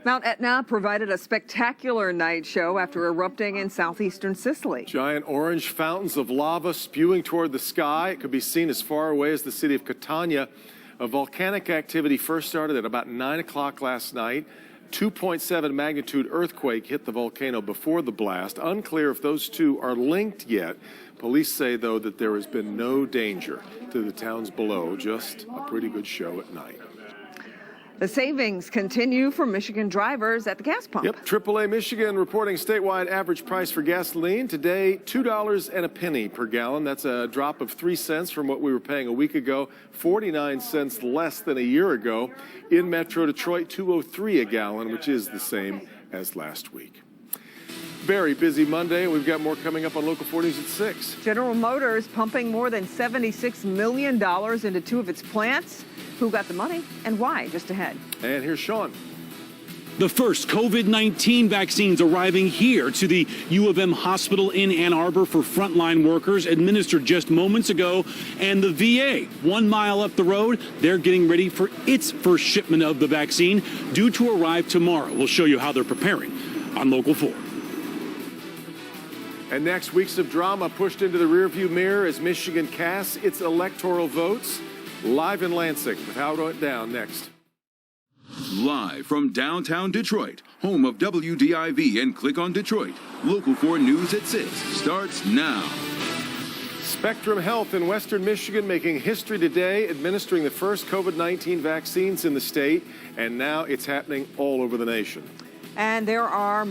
Mount Etna provided a spectacular night show after erupting in southeastern Sicily. Giant orange fountains of lava spewing toward the sky. It could be seen as far away as the city of Catania. A volcanic activity first started at about 9 o'clock last night. 2.7 magnitude earthquake hit the volcano before the blast. Unclear if those two are linked yet. Police say, though, that there has been no danger to the towns below. Just a pretty good show at night. The savings continue for Michigan drivers at the gas pump. Yep, AAA Michigan reporting statewide average price for gasoline today, $2 and a penny per gallon. That's a drop of 3 cents from what we were paying a week ago, 49 cents less than a year ago. In Metro Detroit, $2.03 a gallon, which is the same as last week. Very busy Monday. We've got more coming up on Local 4 News at 6. General Motors pumping more than $76 million into two of its plants. Who got the money and why? Just ahead. And here's Shawn. The first COVID-19 vaccines arriving here to the U of M hospital in Ann Arbor for frontline workers, administered just moments ago. And the VA, 1 mile up the road, they're getting ready for its first shipment of the vaccine, due to arrive tomorrow. We'll show you how they're preparing on Local 4. And next, weeks of drama pushed into the rearview mirror as Michigan casts its electoral votes. Live in Lansing with how it went down next. Live from downtown Detroit, home of WDIV and Click on Detroit. Local 4 News at 6 starts now. Spectrum Health in Western Michigan making history today, administering the first COVID-19 vaccines in the state, and now it's happening all over the nation. And there are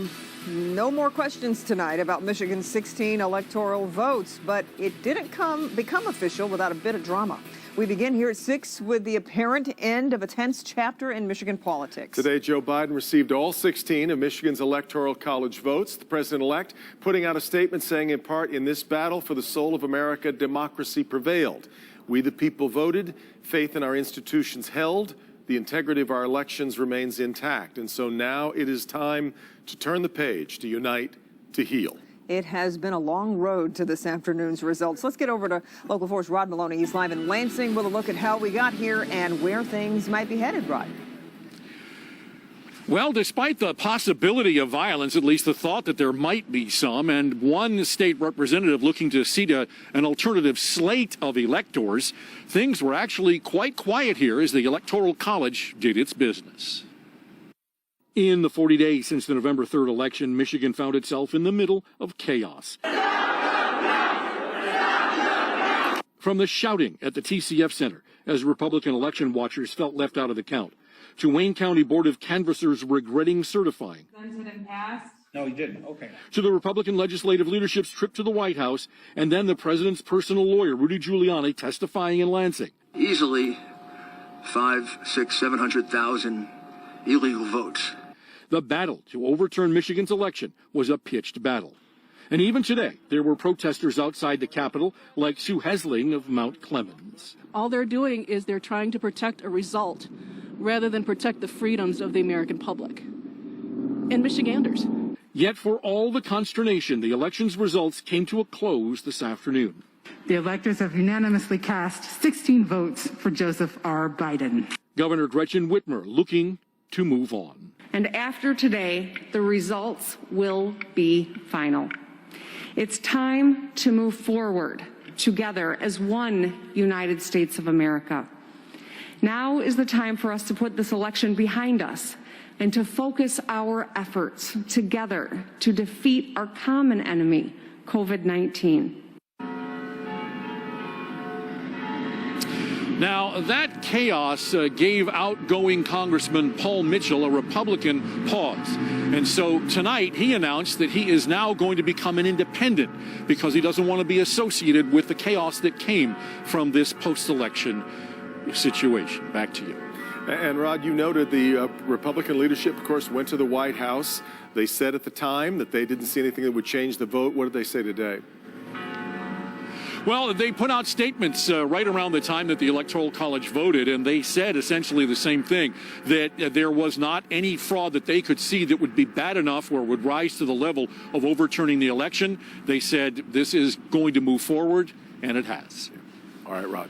no more questions tonight about Michigan's 16 electoral votes, but it didn't become official without a bit of drama. We begin here at 6 with the apparent end of a tense chapter in Michigan politics. Today, Joe Biden received all 16 of Michigan's electoral college votes. The president-elect putting out a statement saying, in part, in this battle for the soul of America, democracy prevailed. We the people voted, faith in our institutions held, the integrity of our elections remains intact. And so now it is time to turn the page, to unite, to heal. It has been a long road to this afternoon's results. Let's get over to Local 4's Rod Meloni. He's live in Lansing with a look at how we got here and where things might be headed, Rod. Well, despite the possibility of violence, at least the thought that there might be some, and one state representative looking to seat an alternative slate of electors, things were actually quite quiet here as the Electoral College did its business. In the 40 days since the November 3rd election, Michigan found itself in the middle of chaos. From the shouting at the TCF Center as Republican election watchers felt left out of the count, to Wayne County Board of Canvassers regretting certifying. No, he didn't. Okay. To the Republican legislative leadership's trip to the White House, and then the president's personal lawyer, Rudy Giuliani, testifying in Lansing. Easily 500,000, 600,000, 700,000 illegal votes. The battle to overturn Michigan's election was a pitched battle. And even today, there were protesters outside the Capitol, like Sue Hesling of Mount Clemens. All they're doing is they're trying to protect a result rather than protect the freedoms of the American public and Michiganders. Yet for all the consternation, the election's results came to a close this afternoon. The electors have unanimously cast 16 votes for Joseph R. Biden. Governor Gretchen Whitmer looking to move on. And after today, the results will be final. It's time to move forward together as one United States of America. Now is the time for us to put this election behind us and to focus our efforts together to defeat our common enemy, COVID-19. Now, that chaos gave outgoing Congressman Paul Mitchell, a Republican, pause. And so tonight he announced that he is now going to become an independent because he doesn't want to be associated with the chaos that came from this post-election situation. Back to you. And Rod, you noted the Republican leadership, of course, went to the White House. They said at the time that they didn't see anything that would change the vote. What did they say today? Well, they put out statements right around the time that the Electoral College voted, and they said essentially the same thing, that there was not any fraud that they could see that would be bad enough or would rise to the level of overturning the election. They said this is going to move forward, and it has. All right, Rod.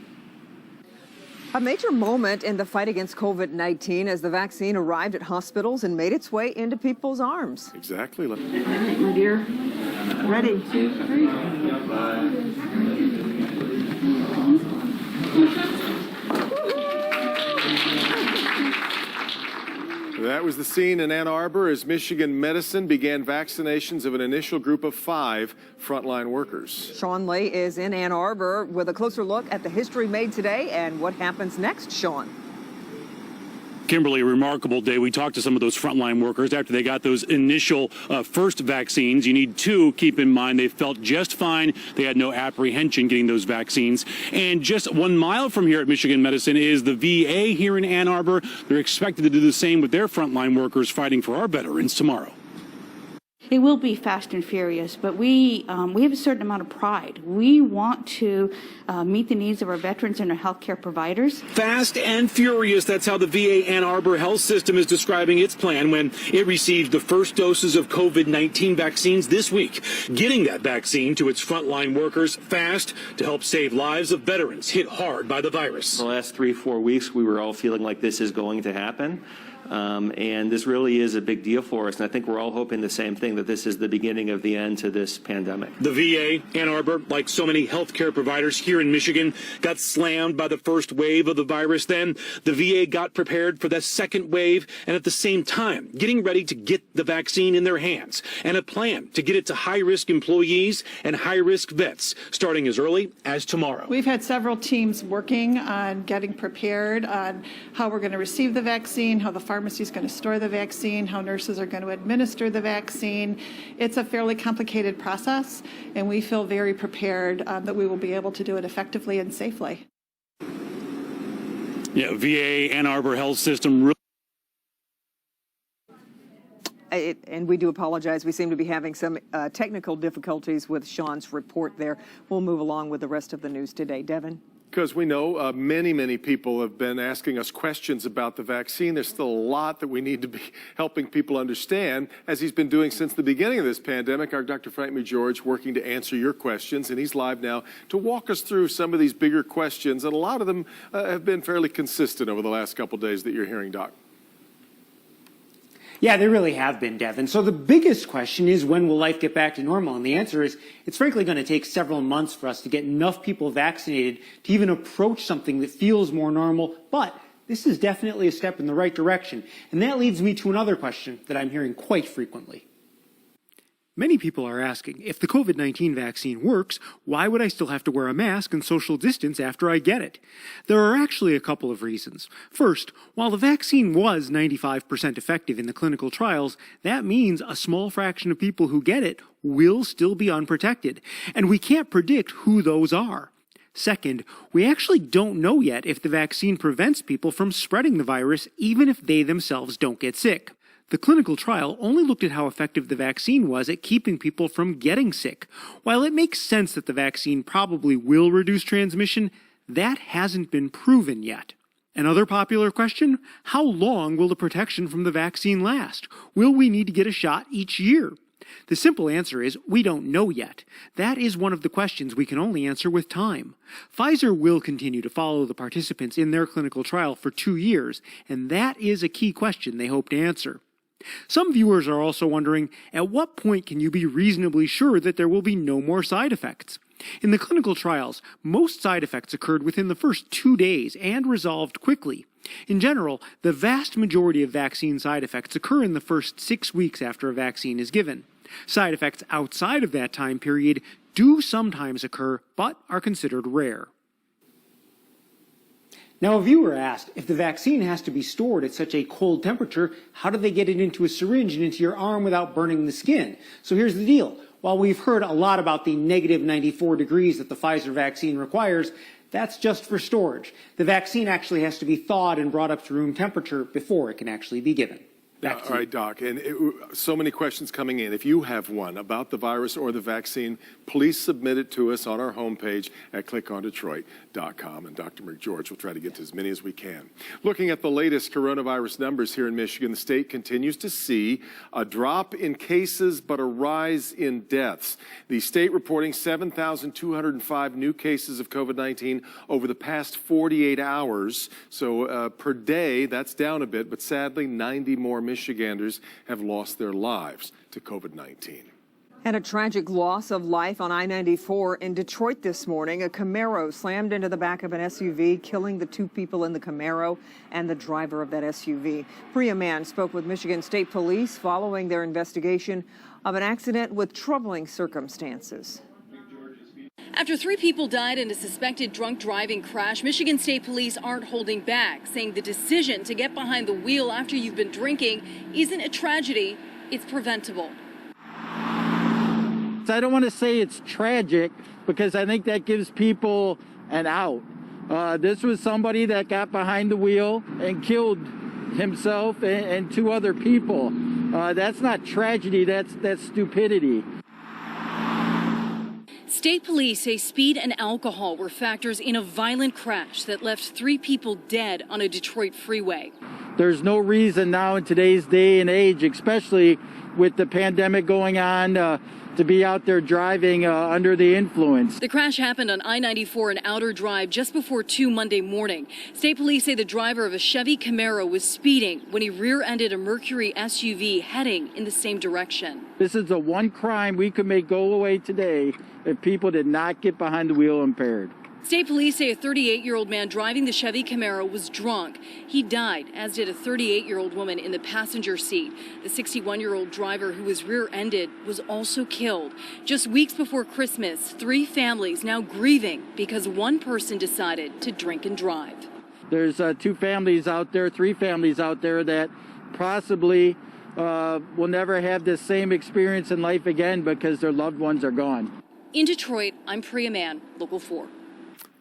A major moment in the fight against COVID-19 as the vaccine arrived at hospitals and made its way into people's arms. Exactly. My dear. Ready. 2, 3. That was the scene in Ann Arbor as Michigan Medicine began vaccinations of an initial group of 5 frontline workers. Shawn Ley is in Ann Arbor with a closer look at the history made today and what happens next, Shawn. Kimberly, a remarkable day. We talked to some of those frontline workers after they got those initial first vaccines. You need to keep in mind they felt just fine. They had no apprehension getting those vaccines. And just 1 mile from here at Michigan Medicine is the VA here in Ann Arbor. They're expected to do the same with their frontline workers fighting for our veterans tomorrow. It will be fast and furious, but we have a certain amount of pride. We want to meet the needs of our veterans and our healthcare providers. Fast and furious, that's how the VA Ann Arbor Health System is describing its plan when it received the first doses of COVID-19 vaccines this week. Getting that vaccine to its frontline workers fast to help save lives of veterans hit hard by the virus. The last 3-4 weeks, we were all feeling like this is going to happen. And this really is a big deal for us. And I think we're all hoping the same thing, that this is the beginning of the end to this pandemic. The VA, Ann Arbor, like so many healthcare providers here in Michigan, got slammed by the first wave of the virus. Then the VA got prepared for the second wave and at the same time getting ready to get the vaccine in their hands and a plan to get it to high-risk employees and high-risk vets starting as early as tomorrow. We've had several teams working on getting prepared on how we're going to receive the vaccine, how the pharmacy is going to store the vaccine, how nurses are going to administer the vaccine. It's a fairly complicated process, and we feel very prepared that we will be able to do it effectively and safely. Yeah, VA Ann Arbor Health System. And we do apologize. We seem to be having some technical difficulties with Shawn's report there. We'll move along with the rest of the news today. Devin? Because we know many people have been asking us questions about the vaccine. There's still a lot that we need to be helping people understand, as he's been doing since the beginning of this pandemic. Our Dr. Frank McGeorge working to answer your questions, and he's live now to walk us through some of these bigger questions, and a lot of them have been fairly consistent over the last couple days that you're hearing, Doc. Yeah, they really have been, Devin. So the biggest question is, when will life get back to normal? And the answer is, it's frankly going to take several months for us to get enough people vaccinated to even approach something that feels more normal. But this is definitely a step in the right direction. And that leads me to another question that I'm hearing quite frequently. Many people are asking, if the COVID-19 vaccine works, why would I still have to wear a mask and social distance after I get it? There are actually a couple of reasons. First, while the vaccine was 95% effective in the clinical trials, that means a small fraction of people who get it will still be unprotected, and we can't predict who those are. Second, we actually don't know yet if the vaccine prevents people from spreading the virus, even if they themselves don't get sick. The clinical trial only looked at how effective the vaccine was at keeping people from getting sick. While it makes sense that the vaccine probably will reduce transmission, that hasn't been proven yet. Another popular question, how long will the protection from the vaccine last? Will we need to get a shot each year? The simple answer is we don't know yet. That is one of the questions we can only answer with time. Pfizer will continue to follow the participants in their clinical trial for 2 years, and that is a key question they hope to answer. Some viewers are also wondering, at what point can you be reasonably sure that there will be no more side effects? In the clinical trials, most side effects occurred within the first 2 days and resolved quickly. In general, the vast majority of vaccine side effects occur in the first 6 weeks after a vaccine is given. Side effects outside of that time period do sometimes occur, but are considered rare. Now, a viewer asked, if the vaccine has to be stored at such a cold temperature, how do they get it into a syringe and into your arm without burning the skin? So here's the deal. While we've heard a lot about the negative 94 degrees that the Pfizer vaccine requires, that's just for storage. The vaccine actually has to be thawed and brought up to room temperature before it can actually be given. Back to All right, Doc, and so many questions coming in. If you have one about the virus or the vaccine, please submit it to us on our homepage at clickondetroit.com, and Dr. McGeorge will try to get to as many as we can. Looking at the latest coronavirus numbers here in Michigan, the state continues to see a drop in cases but a rise in deaths. The state reporting 7,205 new cases of COVID-19 over the past 48 hours. So per day, that's down a bit, but sadly, 90 more Michiganders have lost their lives to COVID-19. And a tragic loss of life on I-94 in Detroit this morning. A Camaro slammed into the back of an SUV, killing the two people in the Camaro and the driver of that SUV. Priya Mann spoke with Michigan State Police following their investigation of an accident with troubling circumstances. After 3 people died in a suspected drunk driving crash, Michigan State Police aren't holding back, saying the decision to get behind the wheel after you've been drinking isn't a tragedy, it's preventable. I don't want to say it's tragic because I think that gives people an out. This was somebody that got behind the wheel and killed himself and 2 other people. That's not tragedy, that's stupidity. State police say speed and alcohol were factors in a violent crash that left 3 people dead on a Detroit freeway. There's no reason now in today's day and age, especially with the pandemic going on, to be out there driving under the influence. The crash happened on I-94 and Outer Drive just before 2 Monday morning. State police say the driver of a Chevy Camaro was speeding when he rear-ended a Mercury SUV heading in the same direction. This is the one crime we could make go away today if people did not get behind the wheel impaired. State police say a 38-year-old man driving the Chevy Camaro was drunk. He died, as did a 38-year-old woman in the passenger seat. The 61-year-old driver who was rear-ended was also killed. Just weeks before Christmas, 3 families now grieving because one person decided to drink and drive. There's 2 families out there, 3 families out there that possibly will never have this same experience in life again because their loved ones are gone. In Detroit, I'm Priya Mann, Local 4. All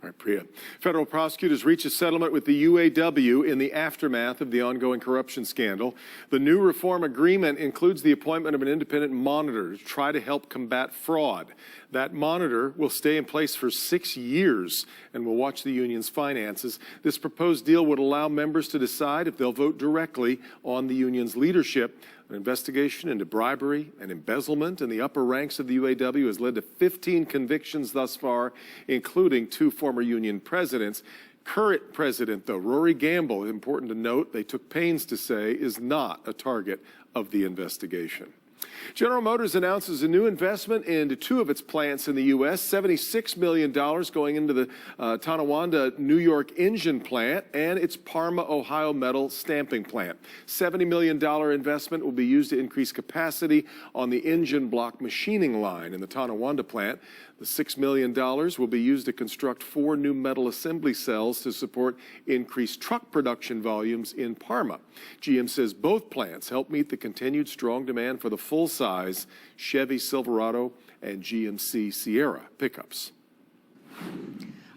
right, Priya. Federal prosecutors reached a settlement with the UAW in the aftermath of the ongoing corruption scandal. The new reform agreement includes the appointment of an independent monitor to try to help combat fraud. That monitor will stay in place for 6 years and will watch the union's finances. This proposed deal would allow members to decide if they'll vote directly on the union's leadership. An investigation into bribery and embezzlement in the upper ranks of the UAW has led to 15 convictions thus far, including 2 former union presidents. Current president, though, Rory Gamble, important to note, they took pains to say, is not a target of the investigation. General Motors announces a new investment into 2 of its plants in the U.S., $76 million going into the Tonawanda, New York engine plant and its Parma, Ohio metal stamping plant. $70 million investment will be used to increase capacity on the engine block machining line in the Tonawanda plant. The $6 million will be used to construct 4 new metal assembly cells to support increased truck production volumes in Parma. GM says both plants help meet the continued strong demand for the full-size Chevy Silverado and GMC Sierra pickups.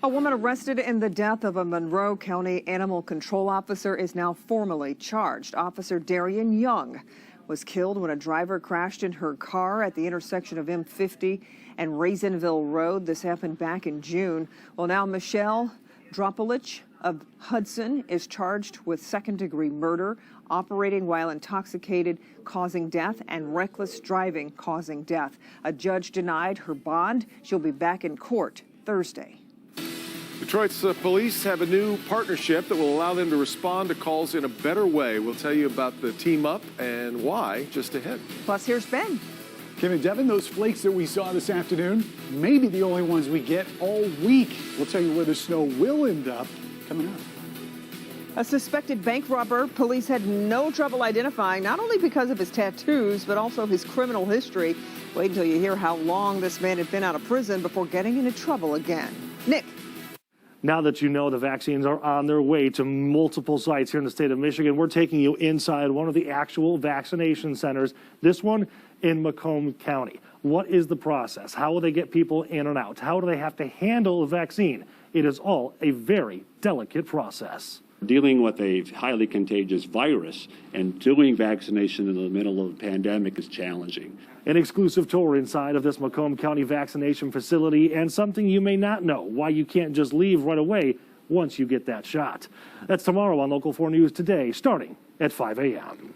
A woman arrested in the death of a Monroe County Animal Control officer is now formally charged. Officer Darian Young was killed when a driver crashed in her car at the intersection of M50 and Raisinville Road. This happened back in June. Well, now Michelle Dropolich of Hudson is charged with second-degree murder, operating while intoxicated, causing death, and reckless driving, causing death. A judge denied her bond. She'll be back in court Thursday. Detroit's police have a new partnership that will allow them to respond to calls in a better way. We'll tell you about the team up and why just ahead. Plus, here's Ben. Kim and Devin, those flakes that we saw this afternoon may be the only ones we get all week. We'll tell you where the snow will end up coming up. A suspected bank robber police had no trouble identifying, not only because of his tattoos, but also his criminal history. Wait until you hear how long this man had been out of prison before getting into trouble again. Nick. Now that you know the vaccines are on their way to multiple sites here in the state of Michigan, we're taking you inside one of the actual vaccination centers, this one in Macomb County. What is the process? How will they get people in and out? How do they have to handle a vaccine? It is all a very delicate process. Dealing with a highly contagious virus and doing vaccination in the middle of a pandemic is challenging. An exclusive tour inside of this Macomb County vaccination facility, and something you may not know, why you can't just leave right away once you get that shot. That's tomorrow on Local 4 News Today, starting at 5 a.m.